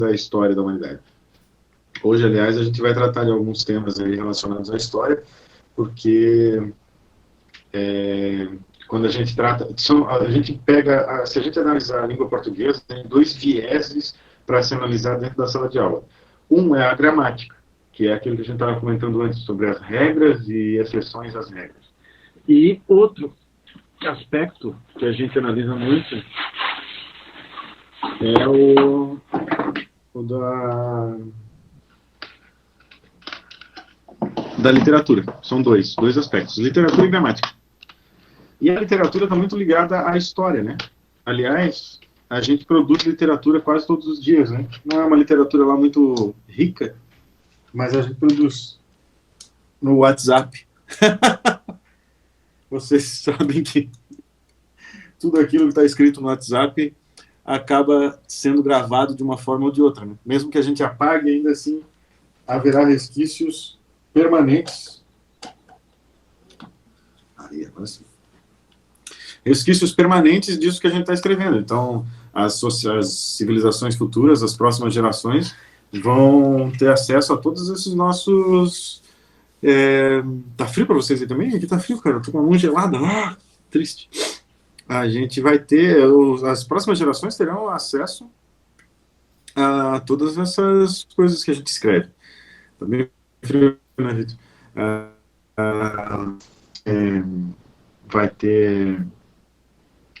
da história da humanidade. Hoje, aliás, a gente vai tratar de alguns temas aí relacionados à história, porque quando a gente trata, a gente pega, se a gente analisar a língua portuguesa, tem dois vieses para se analisar dentro da sala de aula. Um é a gramática, que é aquilo que a gente estava comentando antes, sobre as regras e exceções às regras. E outro aspecto que a gente analisa muito é o da literatura. São dois aspectos, literatura e gramática. E a literatura está muito ligada à história, né? Aliás, a gente produz literatura quase todos os dias, né? Não é uma literatura lá muito rica, mas a gente produz no WhatsApp. Vocês sabem que tudo aquilo que está escrito no WhatsApp acaba sendo gravado de uma forma ou de outra, né? Mesmo que a gente apague, ainda assim haverá resquícios permanentes. Aí, agora sim. Resquícios permanentes disso que a gente está escrevendo. Então, as civilizações futuras, as próximas gerações, vão ter acesso a todos esses nossos... Tá frio para vocês aí também? Aqui tá frio, cara. Eu tô com a mão gelada. Triste. A gente vai ter... As próximas gerações terão acesso a todas essas coisas que a gente escreve. Tá bem frio, né, Vitor? Vai ter...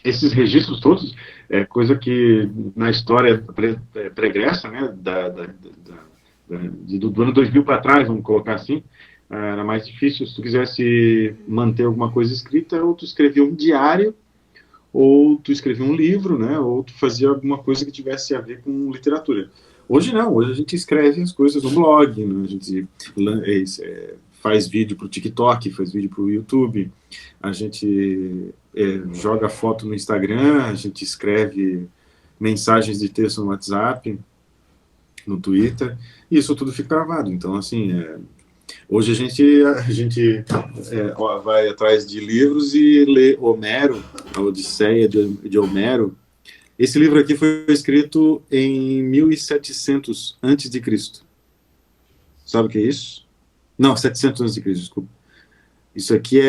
Esses registros todos, coisa que na história pregressa, né, do ano 2000 para trás, vamos colocar assim, era mais difícil. Se tu quisesse manter alguma coisa escrita, ou tu escrevia um diário, ou tu escrevia um livro, né, ou tu fazia alguma coisa que tivesse a ver com literatura. Hoje não, hoje a gente escreve as coisas no blog, né, a gente faz vídeo para o TikTok, faz vídeo para o YouTube, a gente joga foto no Instagram, a gente escreve mensagens de texto no WhatsApp, no Twitter, e isso tudo fica gravado. Então, assim, hoje a gente vai atrás de livros e lê Homero, a Odisseia de Homero. Esse livro aqui foi escrito em 1700 a.C. Sabe o que é isso? Não, 700 a.C., desculpa. Isso aqui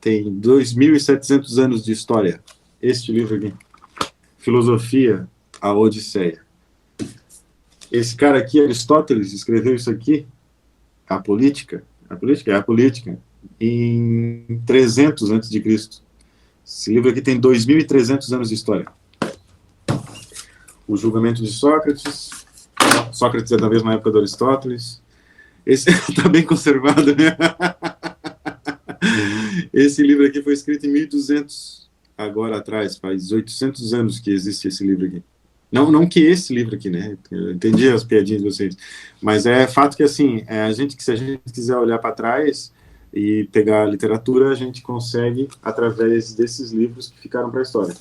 tem 2.700 anos de história. Este livro aqui. Filosofia, a Odisseia. Esse cara aqui, Aristóteles, escreveu isso aqui, a política, em 300 a.C. Esse livro aqui tem 2.300 anos de história. O julgamento de Sócrates. Sócrates é da mesma época do Aristóteles. Esse está bem conservado, né? Esse livro aqui foi escrito em 1200, agora atrás, faz 800 anos que existe esse livro aqui. Não que esse livro aqui, né? Eu entendi as piadinhas de vocês. Mas é fato que, assim, se a gente quiser olhar para trás e pegar a literatura, a gente consegue através desses livros que ficaram para a história.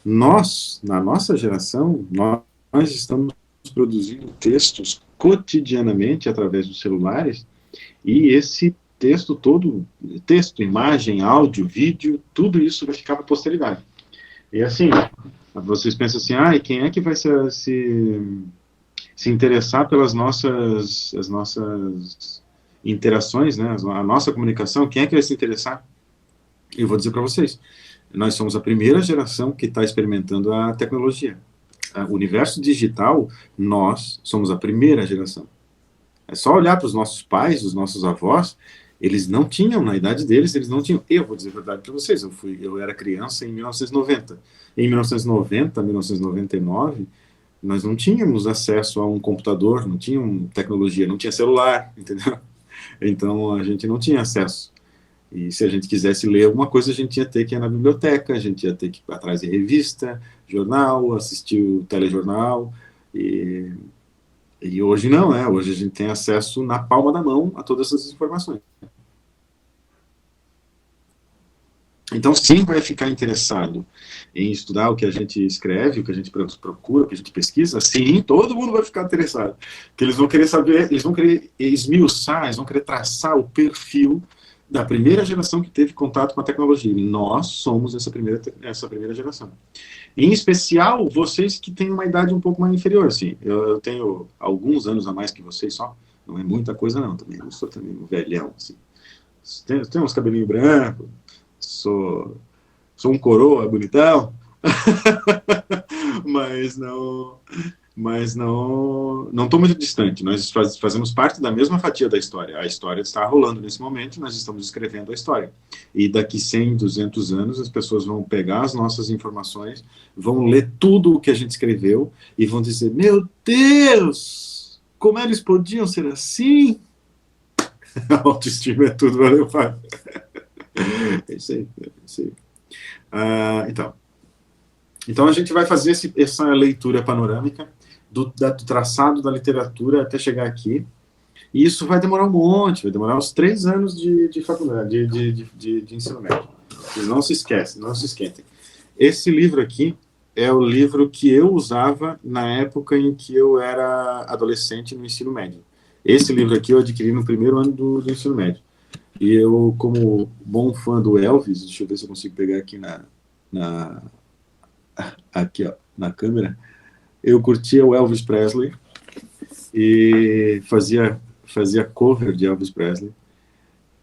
Nós, na nossa geração, nós estamos produzindo textos cotidianamente através dos celulares, e esse texto todo, imagem, áudio, vídeo, tudo isso vai ficar para a posteridade. E assim, vocês pensam assim, e quem é que vai se interessar pelas nossas interações, né, a nossa comunicação? Quem é que vai se interessar? Eu vou dizer para vocês, nós somos a primeira geração que está experimentando a tecnologia. O universo digital, nós somos a primeira geração. É só olhar para os nossos pais, os nossos avós, eles não tinham, na idade deles, eles não tinham. Eu vou dizer a verdade para vocês, eu era criança em 1990. Em 1990, 1999, nós não tínhamos acesso a um computador, não tínhamos tecnologia, não tinha celular, entendeu? Então, a gente não tinha acesso. E se a gente quisesse ler alguma coisa, a gente ia ter que ir na biblioteca, a gente ia ter que ir atrás de revista, jornal, assistir o telejornal, e hoje não, né? Hoje a gente tem acesso na palma da mão a todas essas informações. Então, sim, vai ficar interessado em estudar o que a gente escreve, o que a gente procura, o que a gente pesquisa, sim, todo mundo vai ficar interessado. Porque eles vão querer saber, eles vão querer esmiuçar, eles vão querer traçar o perfil da primeira geração que teve contato com a tecnologia. Nós somos essa primeira geração. Em especial, vocês que têm uma idade um pouco mais inferior, assim. Eu tenho alguns anos a mais que vocês só. Não é muita coisa, não, também. Eu sou também um velhão, assim. Tenho uns cabelinhos brancos, sou um coroa bonitão, mas não estou muito distante. Nós fazemos parte da mesma fatia da história. A história está rolando nesse momento, nós estamos escrevendo a história. E daqui 100, 200 anos, as pessoas vão pegar as nossas informações, vão ler tudo o que a gente escreveu e vão dizer: meu Deus, como eles podiam ser assim? A autoestima é tudo, valeu, pai. É isso aí, é isso aí. Então a gente vai fazer essa leitura panorâmica do traçado da literatura até chegar aqui. E isso vai demorar um monte, vai demorar uns 3 anos de faculdade, de ensino médio. Vocês não se esquecem, não se esquentem. Esse livro aqui é o livro que eu usava na época em que eu era adolescente no ensino médio. Esse livro aqui eu adquiri no primeiro ano do ensino médio. E eu, como bom fã do Elvis, deixa eu ver se eu consigo pegar aqui aqui, ó, na câmera, eu curtia o Elvis Presley e fazia cover de Elvis Presley,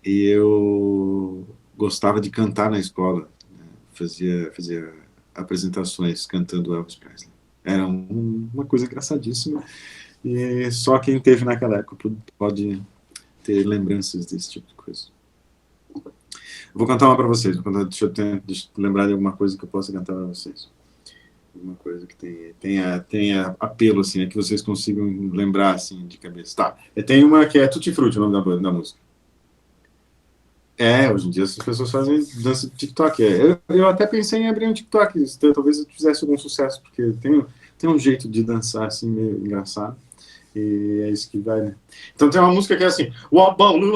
e eu gostava de cantar na escola, né? Fazia apresentações cantando Elvis Presley. Era uma coisa engraçadíssima, e só quem teve naquela época pode ter lembranças desse tipo de coisa. Vou cantar uma para vocês. Deixa eu lembrar de alguma coisa que eu possa cantar para vocês. Alguma coisa que tenha apelo, assim, que vocês consigam lembrar, assim, de cabeça. Tá. Tem uma que é Tutti Frutti, o nome da música. Hoje em dia as pessoas fazem dança de TikTok. Eu até pensei em abrir um TikTok, talvez eu fizesse algum sucesso, porque tem um jeito de dançar, assim, meio engraçado. E é isso que vai, né? Então tem uma música que é assim: oh, Rudy,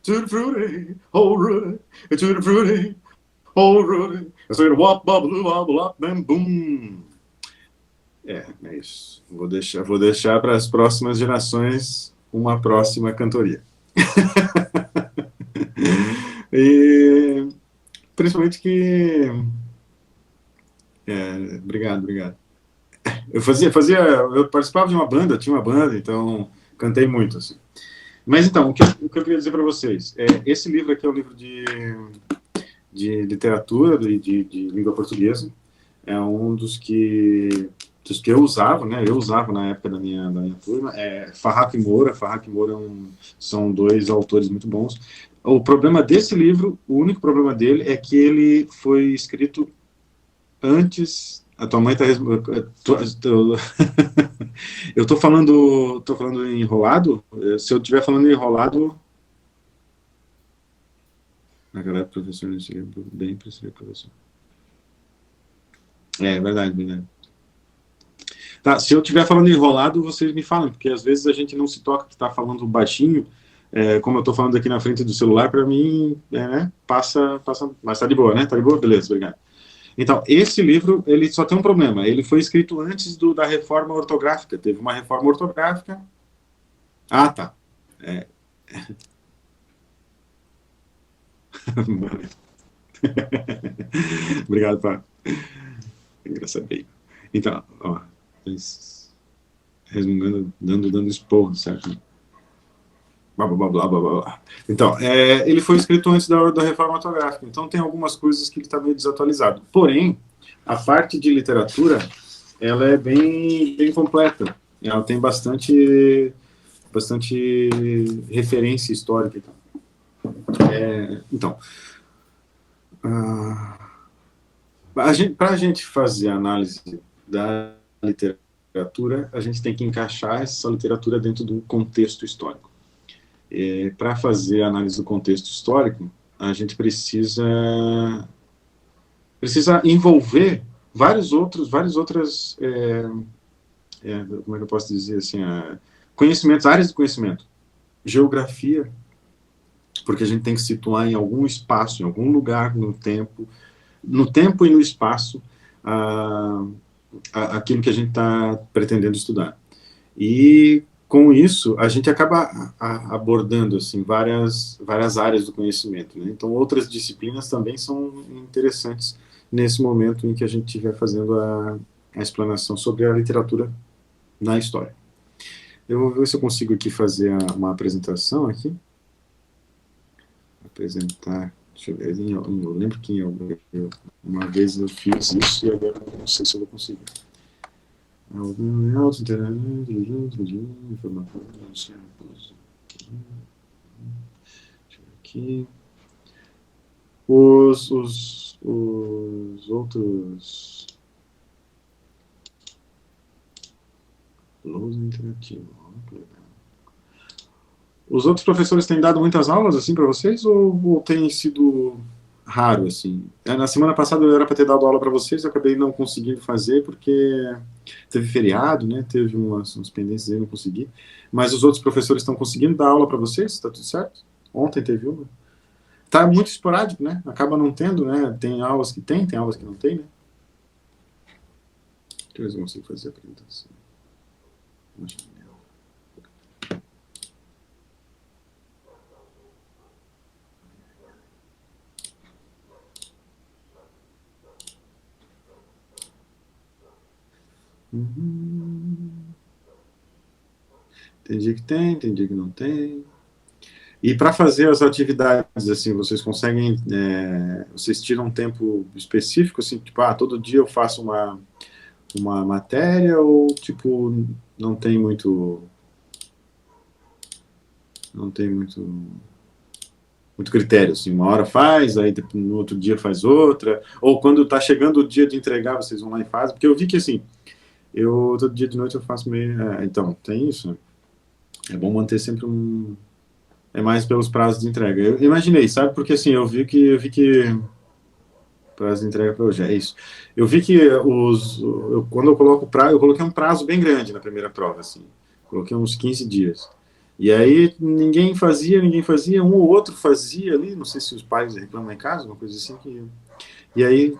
tutti frutti, oh, Rudy, tutti frutti, oh, Rudy. Eu sei, wop, bubble, wobble, up, bam, boom. É isso. Vou deixar para as próximas gerações uma próxima cantoria. E principalmente que... obrigado. Eu participava de uma banda, tinha uma banda, então cantei muito, assim. Mas então, o que eu queria dizer para vocês, esse livro aqui é um livro de literatura, de língua portuguesa, é um dos que eu usava, né? Eu usava na época da minha turma. Farrapo e Moura são 2 autores muito bons. O problema desse livro, o único problema dele é que ele foi escrito antes. A tua mãe está... Eu estou falando enrolado? Se eu estiver falando enrolado... Naquela época, professor, não sei, bem para ser professor. É verdade. Tá, se eu estiver falando enrolado, vocês me falam, porque às vezes a gente não se toca que está falando baixinho, como eu estou falando aqui na frente do celular, para mim, né, passa, mas está de boa, né? Está de boa? Beleza, obrigado. Então, esse livro, ele só tem um problema. Ele foi escrito antes da reforma ortográfica. Teve uma reforma ortográfica. Ah, tá. Obrigado, Pá. Engraçado. Então, ó, resmungando, dando esporro, certo? Blá, blá, blá, blá, blá. Então, ele foi escrito antes da reforma ortográfica, então tem algumas coisas que ele está meio desatualizado. Porém, a parte de literatura, ela é bem completa. Ela tem bastante referência histórica. Então, para a gente fazer a análise da literatura, a gente tem que encaixar essa literatura dentro do contexto histórico. Para fazer a análise do contexto histórico, a gente precisa envolver várias outras, como é que eu posso dizer assim, conhecimentos, áreas de conhecimento, geografia, porque a gente tem que situar em algum espaço, em algum lugar no tempo e no espaço, aquilo que a gente está pretendendo estudar. E com isso, a gente acaba abordando assim, várias áreas do conhecimento, né? Então, outras disciplinas também são interessantes nesse momento em que a gente estiver fazendo a explanação sobre a literatura na história. Eu vou ver se eu consigo aqui fazer uma apresentação aqui. Apresentar, deixa eu ver, eu lembro que uma vez eu fiz isso e agora não sei se eu vou conseguir. Aqui. Os outros. Lousa interativo. Os outros professores têm dado muitas aulas assim para vocês ou tem sido raro assim? Na semana passada eu era para ter dado aula para vocês, eu acabei não conseguindo fazer porque teve feriado, né? Teve umas pendências aí, não consegui. Mas os outros professores estão conseguindo dar aula para vocês? Está tudo certo? Ontem teve uma. Tá muito esporádico, né? Acaba não tendo, né? Tem aulas que tem aulas que não tem, né? Deixa eu ver se eu consigo fazer a apresentação. Tem dia que tem dia que não tem. E para fazer as atividades, assim, vocês conseguem, vocês tiram um tempo específico, assim, tipo, todo dia eu faço uma matéria ou, tipo, não tem muito, muito critério, assim, uma hora faz, aí no outro dia faz outra, ou quando está chegando o dia de entregar, vocês vão lá e fazem, porque eu vi que, assim, todo dia de noite eu faço meio, então, tem isso, né? É bom manter sempre é mais pelos prazos de entrega. Eu imaginei, sabe? Porque assim, eu vi que prazo de entrega para hoje é isso. Eu vi que quando eu coloco prazo, eu coloquei um prazo bem grande na primeira prova, assim. Coloquei uns 15 dias. E aí ninguém fazia, um ou outro fazia ali, não sei se os pais reclamam em casa, uma coisa assim que. E aí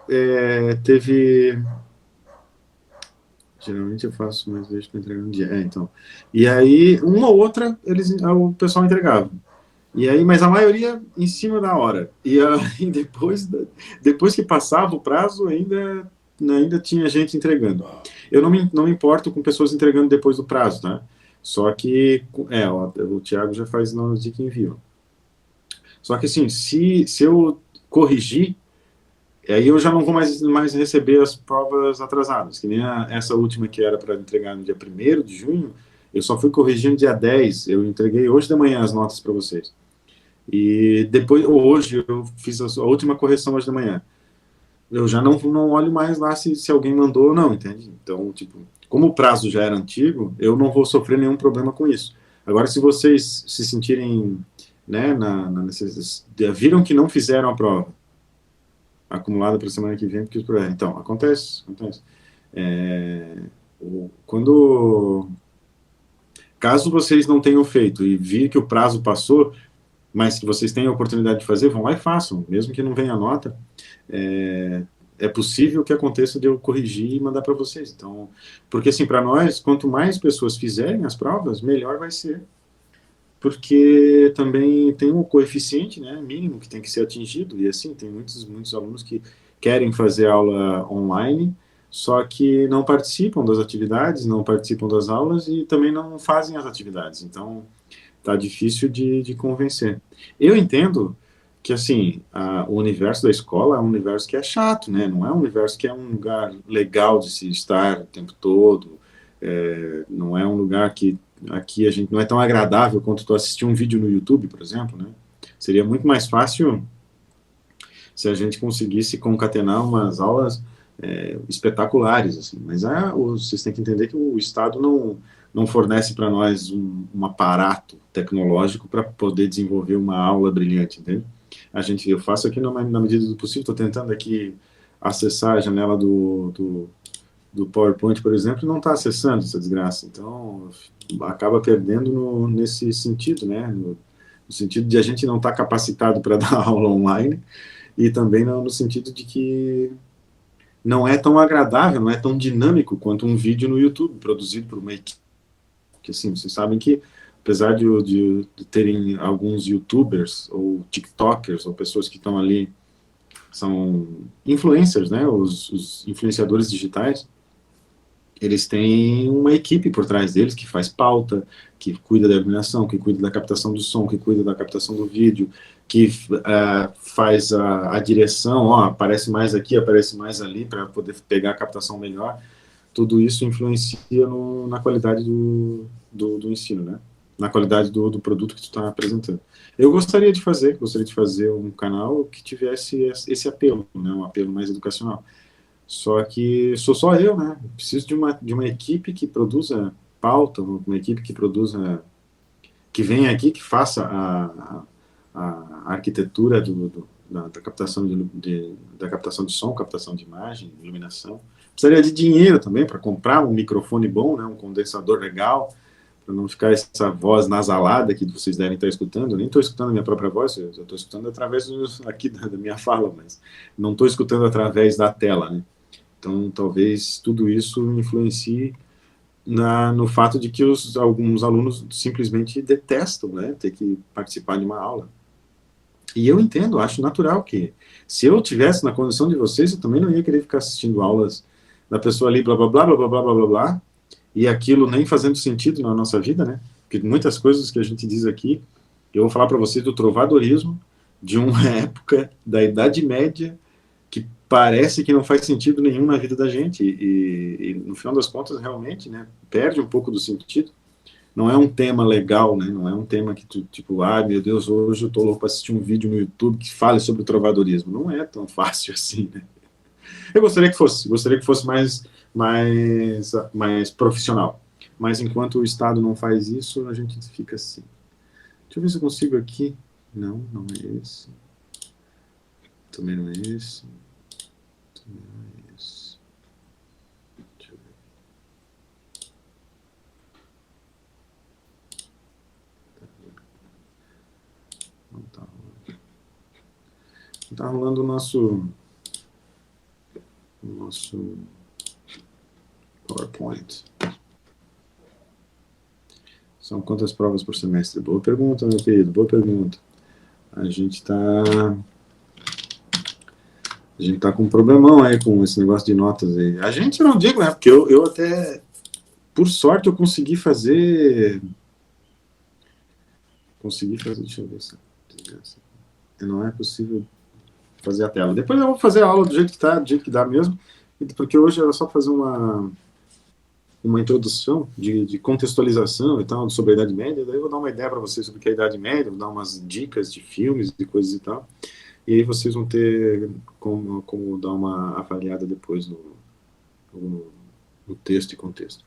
teve. Geralmente eu faço mais vezes para entregar um dia. Então. E aí, uma ou outra, o pessoal entregava. E aí, mas a maioria em cima da hora. E aí, depois que passava o prazo, ainda tinha gente entregando. Eu não me importo com pessoas entregando depois do prazo, tá? Só que, o Thiago já faz na de que enviou. Só que assim, se eu corrigir, aí eu já não vou mais receber as provas atrasadas. Que nem essa última que era para entregar no dia 1º de junho, eu só fui corrigir no dia 10. Eu entreguei hoje de manhã as notas para vocês. E depois, hoje, eu fiz a última correção hoje de manhã. Eu já não olho mais lá se alguém mandou ou não, entende? Então, tipo, como o prazo já era antigo, eu não vou sofrer nenhum problema com isso. Agora, se vocês se sentirem, né, viram que não fizeram a prova acumulada para a semana que vem, porque então, acontece. Quando, caso vocês não tenham feito e vir que o prazo passou, mas que vocês têm a oportunidade de fazer, vão lá e façam, mesmo que não venha a nota, é possível que aconteça de eu corrigir e mandar para vocês. Então, porque assim, para nós, quanto mais pessoas fizerem as provas, melhor vai ser, porque também tem um coeficiente, né, mínimo que tem que ser atingido, e assim, tem muitos alunos que querem fazer aula online, só que não participam das atividades, não participam das aulas e também não fazem as atividades. Então, tá difícil de convencer. Eu entendo que, assim, o universo da escola é um universo que é chato, né? Não é um universo que é um lugar legal de se estar o tempo todo. Não é um lugar que aqui a gente não é tão agradável quanto tu assistir um vídeo no YouTube, por exemplo, né? Seria muito mais fácil se a gente conseguisse concatenar umas aulas espetaculares, assim. Mas vocês têm que entender que o Estado não fornece para nós um aparato tecnológico para poder desenvolver uma aula brilhante, entende? Eu faço aqui na medida do possível, estou tentando aqui acessar a janela do PowerPoint, por exemplo, e não está acessando essa desgraça. Então, acaba perdendo nesse sentido, né? No sentido de a gente não estar capacitado para dar aula online e também no sentido de que não é tão agradável, não é tão dinâmico quanto um vídeo no YouTube produzido por uma equipe Porque, assim, vocês sabem que, apesar de terem alguns YouTubers ou TikTokers ou pessoas que estão ali, são influencers, né, os influenciadores digitais, eles têm uma equipe por trás deles que faz pauta, que cuida da iluminação, que cuida da captação do som, que cuida da captação do vídeo, que faz a direção, ó, aparece mais aqui, aparece mais ali, para poder pegar a captação melhor. Tudo isso influencia na qualidade do ensino, né? Na qualidade do produto que tu está apresentando. Eu gostaria de fazer um canal que tivesse esse apelo, né? Um apelo mais educacional. Só que sou só eu, né? Preciso de uma equipe que produza pauta, uma equipe que produza, que venha aqui, que faça a arquitetura da captação da captação de som, captação de imagem, iluminação. Precisaria de dinheiro também para comprar um microfone bom, né? Um condensador legal, para não ficar essa voz nasalada que vocês devem estar escutando. Eu nem estou escutando a minha própria voz, eu estou escutando através aqui da minha fala, mas não estou escutando através da tela, né? Então, talvez tudo isso influencie no fato de que alguns alunos simplesmente detestam, né, ter que participar de uma aula. E eu entendo, acho natural que, se eu tivesse na condição de vocês, eu também não ia querer ficar assistindo aulas da pessoa ali, blá, blá, blá, blá, blá, blá, blá, blá, blá, e aquilo nem fazendo sentido na nossa vida, né? Porque muitas coisas que a gente diz aqui, eu vou falar para vocês do trovadorismo, de uma época da Idade Média, que parece que não faz sentido nenhum na vida da gente, e no final das contas, realmente, né, perde um pouco do sentido. Não é um tema legal, né, não é um tema que tu, tipo, meu Deus, hoje eu tô louco para assistir um vídeo no YouTube que fale sobre o trovadorismo. Não é tão fácil assim, né. Eu gostaria que fosse mais profissional, mas enquanto o Estado não faz isso, a gente fica assim. Deixa eu ver se eu consigo aqui. Não, não é esse. Também não é esse. Isso. Deixa eu ver. Não tá rolando. Não tá rolando o nosso PowerPoint. São quantas provas por semestre? Boa pergunta, meu querido, boa pergunta. A gente tá com um problemão aí com esse negócio de notas aí. A gente, eu não digo, né? Porque eu até, por sorte, eu consegui fazer, deixa eu ver se não é possível fazer a tela. Depois eu vou fazer a aula do jeito que tá, do jeito que dá mesmo, porque hoje era só fazer uma introdução de contextualização e tal, sobre a Idade Média, daí eu vou dar uma ideia para vocês sobre o que é a Idade Média, vou dar umas dicas de filmes, de coisas e tal, e aí vocês vão ter como dar uma avaliada depois no texto e contexto.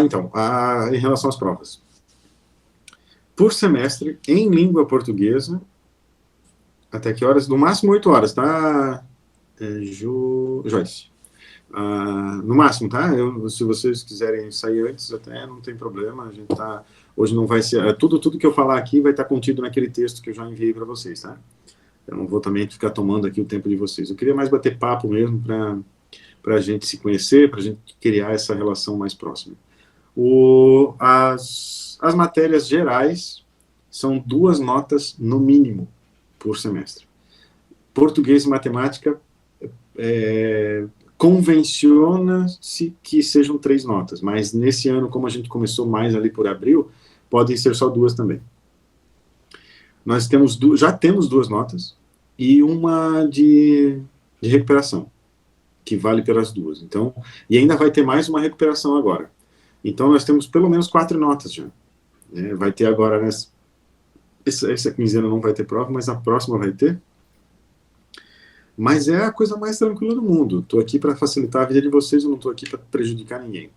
Então, em relação às provas. Por semestre, em língua portuguesa, até que horas? No máximo 8 horas, tá, Joyce? No máximo, tá? Se vocês quiserem sair antes, até não tem problema. A gente tá. Hoje não vai ser. Tudo que eu falar aqui vai estar contido naquele texto que eu já enviei para vocês, tá? Eu não vou também ficar tomando aqui o tempo de vocês. Eu queria mais bater papo mesmo para a gente se conhecer, para a gente criar essa relação mais próxima. As matérias gerais são 2 notas no mínimo por semestre. Português e matemática convenciona-se que sejam 3 notas, mas nesse ano, como a gente começou mais ali por abril, podem ser só 2 também. Nós já temos 2 notas e uma de recuperação, que vale pelas 2. Então, e ainda vai ter mais uma recuperação agora. Então, nós temos pelo menos 4 notas já. Vai ter agora, essa quinzena não vai ter prova, mas a próxima vai ter. Mas é a coisa mais tranquila do mundo. Estou aqui para facilitar a vida de vocês, eu não estou aqui para prejudicar ninguém.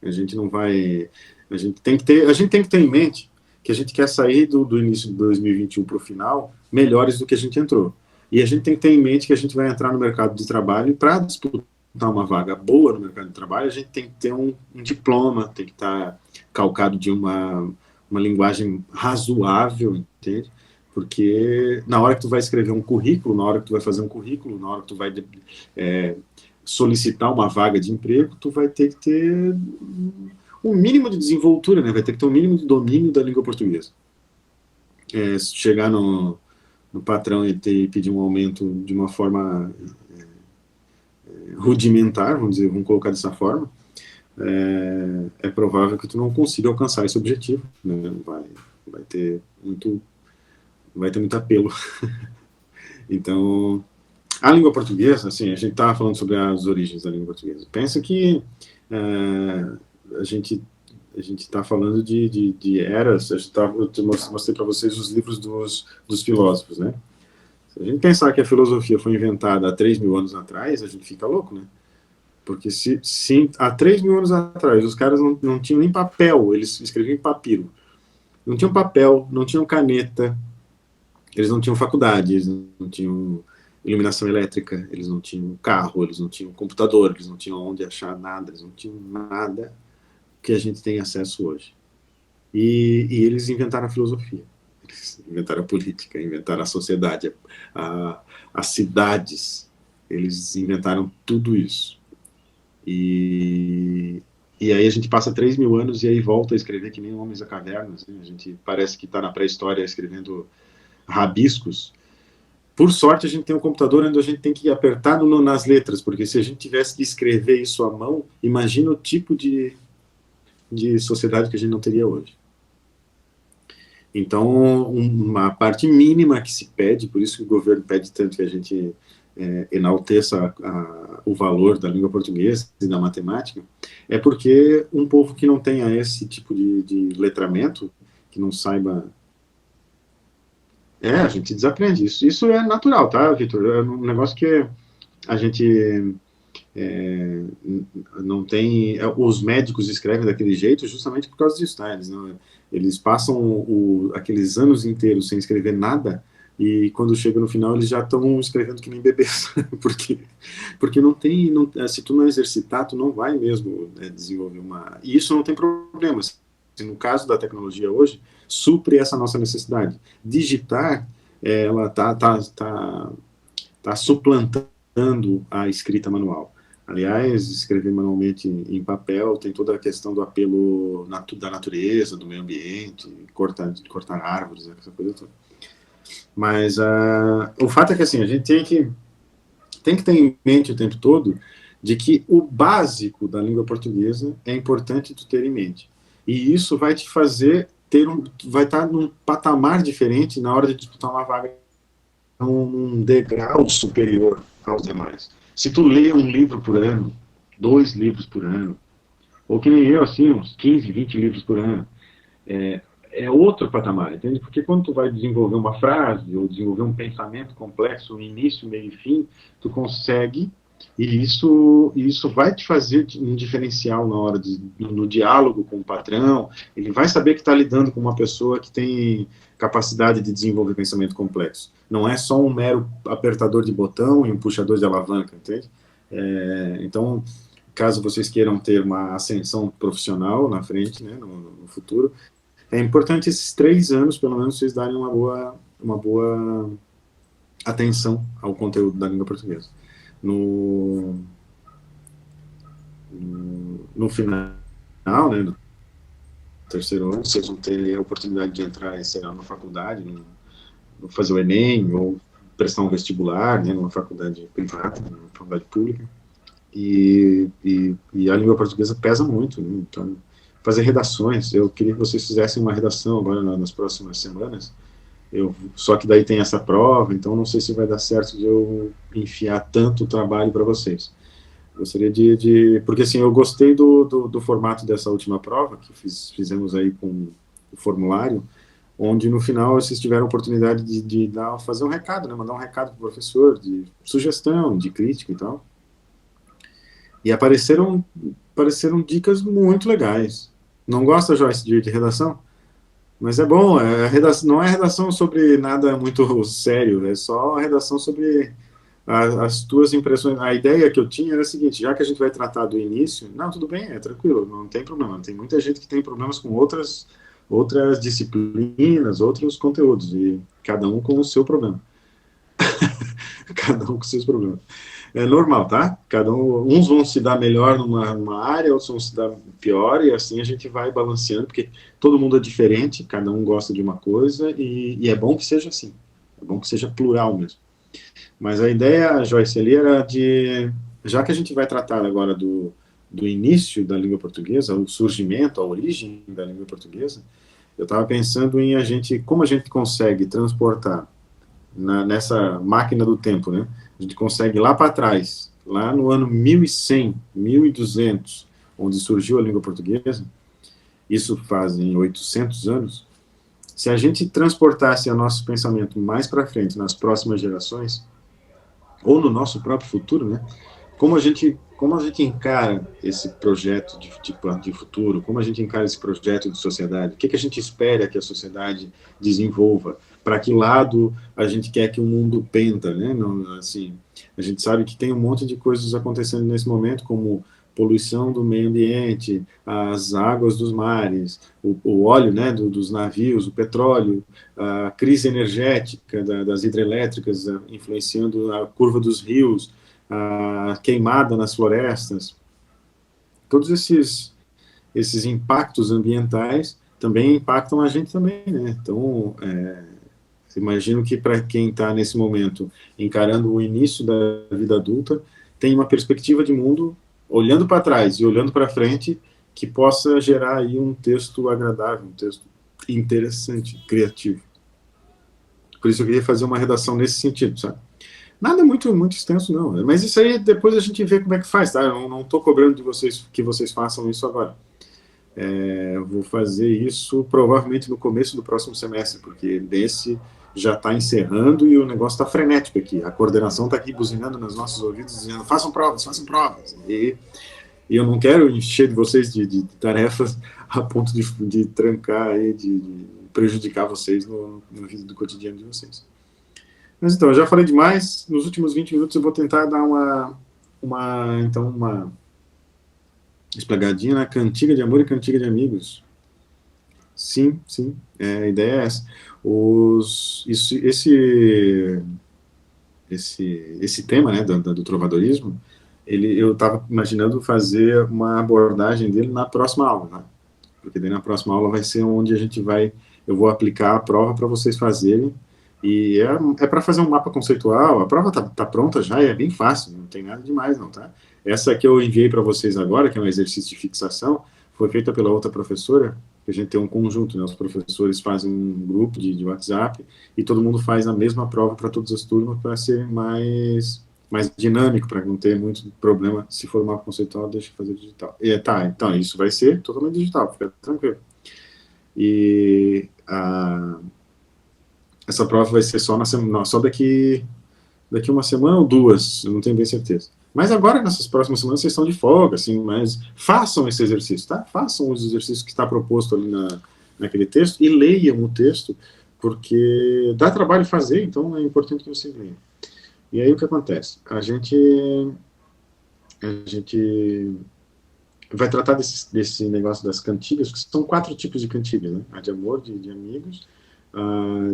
A gente não vai... A gente tem que ter em mente que a gente quer sair do início de 2021 para o final melhores do que a gente entrou. E a gente tem que ter em mente que a gente vai entrar no mercado de trabalho, e para disputar uma vaga boa no mercado de trabalho, a gente tem que ter um diploma, tem que estar calcado de uma linguagem razoável, entende? Porque na hora que tu vai escrever um currículo, na hora que tu vai fazer um currículo, na hora que tu vai solicitar uma vaga de emprego, tu vai ter que ter um mínimo de desenvoltura, né? Vai ter que ter um mínimo de domínio da língua portuguesa. Se chegar no patrão e pedir um aumento de uma forma rudimentar, vamos colocar dessa forma, é provável que tu não consiga alcançar esse objetivo, né? Vai ter muito apelo. Então, a língua portuguesa, assim, a gente estava falando sobre as origens da língua portuguesa. Pensa que a gente está falando de eras. Eu mostrei para vocês os livros dos filósofos, né? Se a gente pensar que a filosofia foi inventada há 3.000 anos atrás, a gente fica louco, né? Porque se há 3.000 anos atrás os caras não tinham nem papel, eles escreviam em papiro. Não tinham papel, não tinham caneta, eles não tinham faculdade, eles não tinham iluminação elétrica, eles não tinham carro, eles não tinham computador, eles não tinham onde achar nada, eles não tinham nada que a gente tem acesso hoje. E eles inventaram a filosofia, eles inventaram a política, inventaram a sociedade, as cidades, eles inventaram tudo isso. E aí a gente passa 3.000 anos e aí volta a escrever que nem Homens da Caverna, assim, a gente parece que está na pré-história escrevendo rabiscos. Por sorte, a gente tem um computador onde a gente tem que apertar nas letras, porque se a gente tivesse que escrever isso à mão, imagina o tipo de sociedade que a gente não teria hoje. Então, uma parte mínima que se pede, por isso que o governo pede tanto que a gente enalteça o valor da língua portuguesa e da matemática, é porque um povo que não tenha esse tipo de letramento, que não saiba... a gente desaprende isso. Isso é natural, tá, Vitor? É um negócio que a gente não tem... Os médicos escrevem daquele jeito justamente por causa disso, tá? Eles passam aqueles anos inteiros sem escrever nada e quando chega no final eles já estão escrevendo que nem bebês. porque não tem... se tu não exercitar, tu não vai mesmo desenvolver uma... E isso não tem problema. No caso da tecnologia hoje, supre essa nossa necessidade. Digitar, ela tá suplantando a escrita manual. Aliás, escrever manualmente em papel tem toda a questão do apelo da natureza, do meio ambiente, cortar árvores, essa coisa toda. Mas o fato é que assim, a gente tem que ter em mente o tempo todo de que o básico da língua portuguesa é importante tu ter em mente. E isso vai te fazer vai estar num patamar diferente na hora de disputar uma vaga num degrau superior aos demais. Se tu lê um livro por ano, 2 livros por ano, ou que nem eu, assim, uns 15, 20 livros por ano, é outro patamar, entende? Porque quando tu vai desenvolver uma frase, ou desenvolver um pensamento complexo, um início, meio e fim, tu consegue, e isso vai te fazer um diferencial na hora no diálogo com o patrão. Ele vai saber que está lidando com uma pessoa que tem capacidade de desenvolver pensamento complexo. Não é só um mero apertador de botão e um puxador de alavanca, entende? Então, caso vocês queiram ter uma ascensão profissional na frente, né, no futuro, é importante esses 3 anos, pelo menos, vocês darem uma boa atenção ao conteúdo da língua portuguesa. No final, né, do terceiro ano, vocês vão ter a oportunidade de entrar esse ano na faculdade, fazer o Enem, ou prestar um vestibular, né, numa faculdade privada, numa faculdade pública, e a língua portuguesa pesa muito, né, então, fazer redações, eu queria que vocês fizessem uma redação agora nas próximas semanas, só que daí tem essa prova, então não sei se vai dar certo de eu enfiar tanto trabalho para vocês. Gostaria porque assim, eu gostei do formato dessa última prova, que fizemos aí com o formulário, onde no final vocês tiveram a oportunidade de fazer um recado, né, mandar um recado para o professor, de sugestão, de crítica e tal. E apareceram dicas muito legais. Não gosta, Joyce, de redação? Mas é bom, não é redação sobre nada muito sério, é só a redação sobre as tuas impressões. A ideia que eu tinha era a seguinte: já que a gente vai tratar do início, não, tudo bem, é tranquilo, não tem problema. Tem muita gente que tem problemas com outras disciplinas, outros conteúdos, e cada um com o seu problema. Cada um com seus problemas. É normal, tá? Uns vão se dar melhor numa área, outros vão se dar pior, e assim a gente vai balanceando, porque todo mundo é diferente, cada um gosta de uma coisa, e é bom que seja assim. É bom que seja plural mesmo. Mas a ideia, Joyce, ali era de, já que a gente vai tratar agora do início da língua portuguesa, o surgimento, a origem da língua portuguesa, eu estava pensando em como a gente consegue transportar nessa máquina do tempo, né? A gente consegue ir lá para trás, lá no ano 1100, 1200, onde surgiu a língua portuguesa, isso fazem 800 anos, se a gente transportasse o nosso pensamento mais para frente, nas próximas gerações, ou no nosso próprio futuro, né? Como a gente encara esse projeto de futuro, como a gente encara esse projeto de sociedade, o que a gente espera que a sociedade desenvolva, para que lado a gente quer que o mundo penda, né? Não, assim, a gente sabe que tem um monte de coisas acontecendo nesse momento, como poluição do meio ambiente, as águas dos mares, o óleo, né, dos navios, o petróleo, a crise energética das hidrelétricas influenciando a curva dos rios, a queimada nas florestas, todos esses impactos ambientais também impactam a gente também, né? Então, imagino que para quem está nesse momento encarando o início da vida adulta, tem uma perspectiva de mundo olhando para trás e olhando para frente que possa gerar aí um texto agradável, um texto interessante, criativo. Por isso eu queria fazer uma redação nesse sentido, sabe? Nada muito extenso, não. Mas isso aí depois a gente vê como é que faz, tá? Eu não estou cobrando de vocês que vocês façam isso agora. Vou fazer isso provavelmente no começo do próximo semestre, porque desse já está encerrando e o negócio está frenético aqui. A coordenação está aqui buzinando nos nossos ouvidos, dizendo façam provas, façam provas. E eu não quero encher de vocês de tarefas a ponto de trancar e de prejudicar vocês no vida do cotidiano de vocês. Mas então, eu já falei demais. Nos últimos 20 minutos eu vou tentar dar uma esplagadinha na cantiga de amor e cantiga de amigos. Sim, a ideia é essa. Esse tema, né, do trovadorismo, eu estava imaginando fazer uma abordagem dele na próxima aula, né? Porque daí na próxima aula vai ser onde eu vou aplicar a prova para vocês fazerem, e é para fazer um mapa conceitual. A prova tá pronta já, e é bem fácil, não tem nada demais não, tá? Essa que eu enviei para vocês agora, que é um exercício de fixação, foi feita pela outra professora, que a gente tem um conjunto, né? Os professores fazem um grupo de WhatsApp, e todo mundo faz a mesma prova para todas as turmas, para ser mais dinâmico, para não ter muito problema. Se for mapa conceitual, deixa eu fazer digital. Então isso vai ser totalmente digital, fica tranquilo. E essa prova vai ser só daqui uma semana ou duas, eu não tenho bem certeza. Mas agora, nessas próximas semanas, vocês estão de folga, assim, mas façam esse exercício, tá? Façam os exercícios que está proposto ali naquele texto e leiam o texto, porque dá trabalho fazer, então é importante que vocês leiam. E aí o que acontece? A gente vai tratar desse negócio das cantigas, que são 4 tipos de cantigas, né? A de amor, de amigos,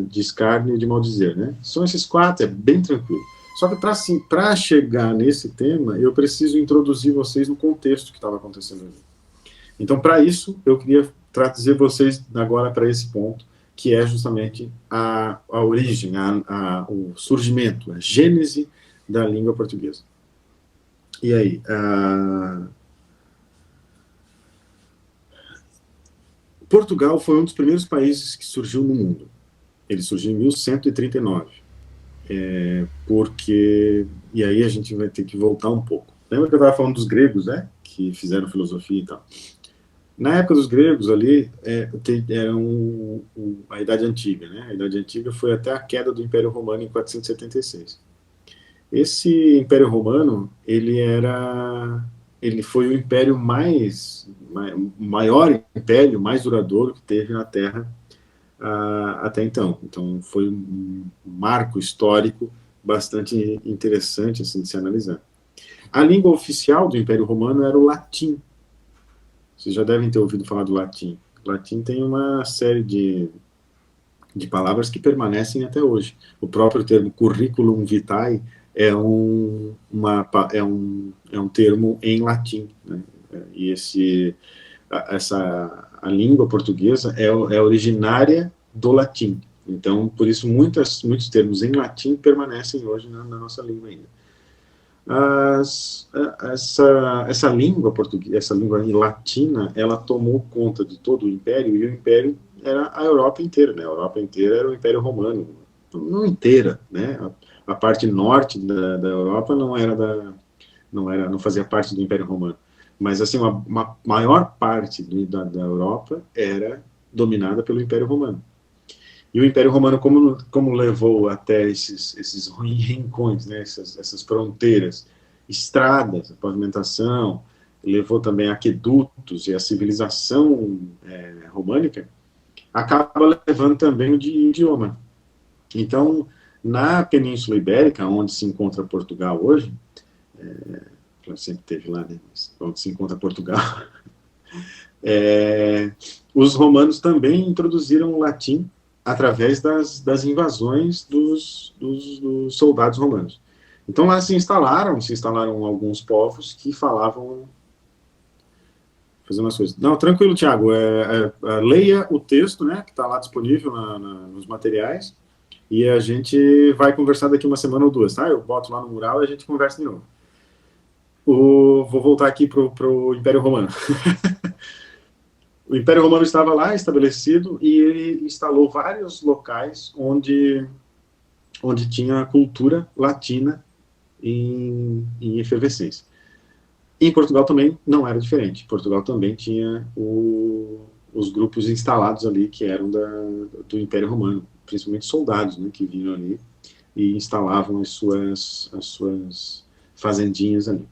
de escárnio e de maldizer, né? São esses 4, é bem tranquilo. Só que para chegar nesse tema, eu preciso introduzir vocês no contexto que estava acontecendo ali. Então, para isso, eu queria trazer vocês agora para esse ponto, que é justamente a origem, o surgimento, a gênese da língua portuguesa. E aí? Portugal foi um dos primeiros países que surgiu no mundo. Ele surgiu em 1139. E aí a gente vai ter que voltar um pouco. Lembra que eu estava falando dos gregos, né? Que fizeram filosofia e tal. Na época dos gregos ali, era a Idade Antiga, né? A Idade Antiga foi até a queda do Império Romano em 476. Esse Império Romano, ele foi o império maior império, mais duradouro que teve na Terra até então. Então, foi um marco histórico bastante interessante assim, de se analisar. A língua oficial do Império Romano era o latim. Vocês já devem ter ouvido falar do latim. O latim tem uma série de palavras que permanecem até hoje. O próprio termo curriculum vitae é um termo em latim, né? E a língua portuguesa é originária do latim. Então, por isso, muitos termos em latim permanecem hoje na nossa língua ainda. Essa língua portuguesa, essa língua latina, ela tomou conta de todo o Império, e o Império era a Europa inteira, né? A Europa inteira era o Império Romano, não inteira, né? A parte norte da Europa não fazia parte do Império Romano, mas assim uma maior parte da Europa era dominada pelo Império Romano. E o Império Romano, como levou até esses rincões, né, essas fronteiras, estradas, a pavimentação, levou também aquedutos e a civilização românica, acaba levando também o idioma. Então, na Península Ibérica, onde se encontra Portugal hoje, sempre teve lá, né, mas onde se encontra Portugal, os romanos também introduziram o latim através das invasões dos soldados romanos. Então lá se instalaram alguns povos que falavam, fazendo as coisas. Não, tranquilo, Thiago, leia o texto, né, que está lá disponível nos materiais, e a gente vai conversar daqui uma semana ou duas, tá? Eu boto lá no mural e a gente conversa de novo. Vou voltar aqui pro Império Romano. O Império Romano estava lá estabelecido e ele instalou vários locais onde tinha cultura latina em efervescência. Em Portugal também não era diferente. Portugal também tinha os grupos instalados ali que eram do Império Romano, principalmente soldados, né, que vinham ali e instalavam as suas fazendinhas ali.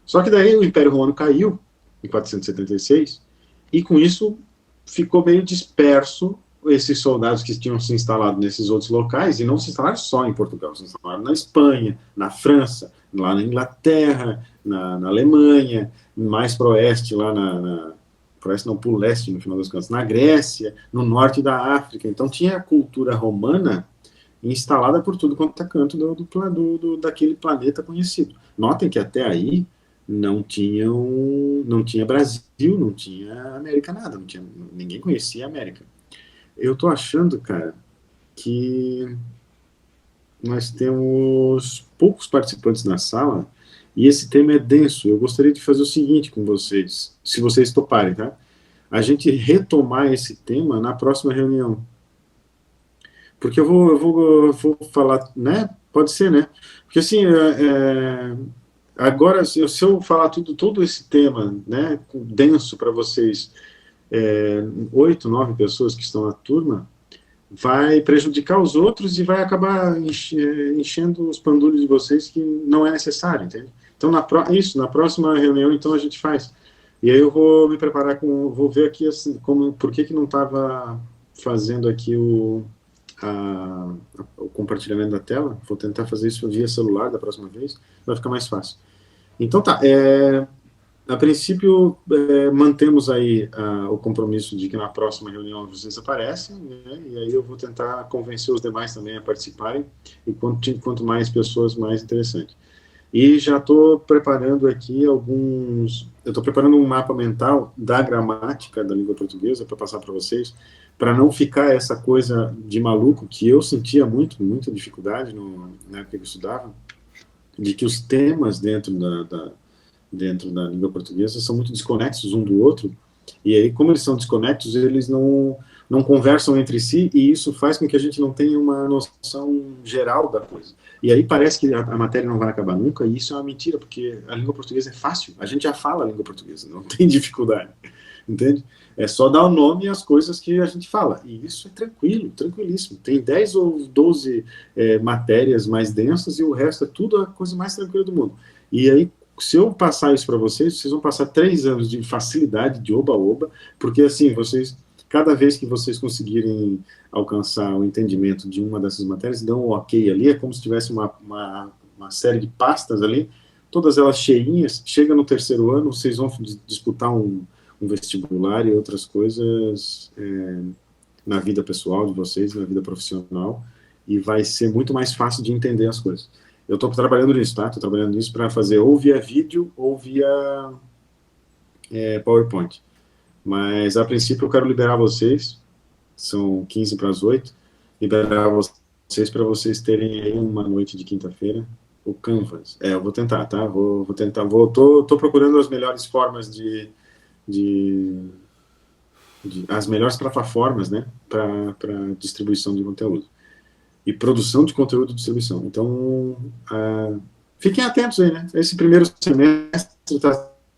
Só que daí o Império Romano caiu em 476 e com isso ficou meio disperso esses soldados que tinham se instalado nesses outros locais, e não se instalaram só em Portugal, se instalaram na Espanha, na França, lá na Inglaterra, na Alemanha, mais para o oeste, lá para o oeste não, para o leste, no final das contas, na Grécia, no norte da África. Então tinha a cultura romana instalada por tudo quanto é canto daquele planeta conhecido. Notem que até aí não tinha Brasil, não tinha América, nada, ninguém conhecia a América. Eu tô achando, cara, que nós temos poucos participantes na sala e esse tema é denso. Eu gostaria de fazer o seguinte com vocês, se vocês toparem, tá? A gente retomar esse tema na próxima reunião. Porque eu vou falar, né? Pode ser, né? Porque assim, agora, se eu falar todo esse tema, né, denso para vocês, 8, 9 pessoas que estão na turma, vai prejudicar os outros e vai acabar enchendo os pandulhos de vocês, que não é necessário, entende? Então, na próxima reunião, então, a gente faz. E aí eu vou me preparar vou ver aqui, assim, por que não estava fazendo aqui o compartilhamento da tela. Vou tentar fazer isso via celular da próxima vez, vai ficar mais fácil. Então tá, a princípio mantemos aí o compromisso de que na próxima reunião vocês aparecem, né, e aí eu vou tentar convencer os demais também a participarem, e quanto mais pessoas, mais interessante. E já estou preparando aqui eu estou preparando um mapa mental da gramática da língua portuguesa para passar para vocês, para não ficar essa coisa de maluco que eu sentia muita dificuldade na época que eu estudava, de que os temas dentro da língua portuguesa são muito desconexos um do outro, e aí, como eles são desconexos, eles não conversam entre si, e isso faz com que a gente não tenha uma noção geral da coisa. E aí parece que a matéria não vai acabar nunca, e isso é uma mentira, porque a língua portuguesa é fácil, a gente já fala a língua portuguesa, não tem dificuldade, entende? É só dar o nome às coisas que a gente fala, e isso é tranquilíssimo. Tem 10 ou 12 matérias mais densas, e o resto é tudo a coisa mais tranquila do mundo. E aí, se eu passar isso para vocês vão passar 3 anos de facilidade, de oba-oba, porque assim, cada vez que vocês conseguirem alcançar o entendimento de uma dessas matérias, dão um ok ali, é como se tivesse uma série de pastas ali, todas elas cheinhas. Chega no 3º ano, vocês vão disputar um vestibular e outras coisas na vida pessoal de vocês, na vida profissional, e vai ser muito mais fácil de entender as coisas. Eu estou trabalhando nisso, tá? Estou trabalhando nisso para fazer ou via vídeo ou via PowerPoint. Mas, a princípio, eu quero liberar vocês, são 15 para as 8, liberar vocês para vocês terem aí uma noite de quinta-feira, o Canvas. Eu vou tentar, tá? Vou tentar, tô procurando as melhores formas de as melhores plataformas, né, para distribuição de conteúdo e produção de conteúdo e distribuição. Então, fiquem atentos aí, né? Esse primeiro semestre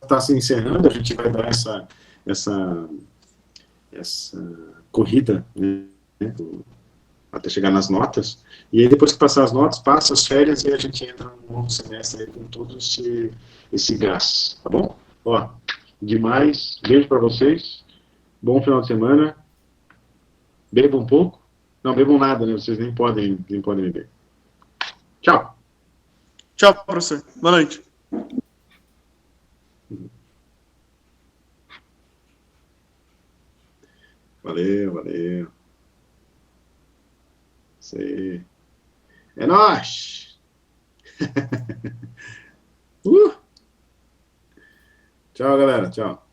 está se encerrando, a gente vai dar essa corrida, né, até chegar nas notas, e aí depois que passar as notas, passa as férias e a gente entra no novo semestre aí com todo esse gás, tá bom? Ó, demais, beijo para vocês, bom final de semana, bebam um pouco, não bebam nada, né? Vocês nem podem beber. Tchau. Tchau, professor. Boa noite. Valeu. Isso é nóis! Tchau, galera. Tchau.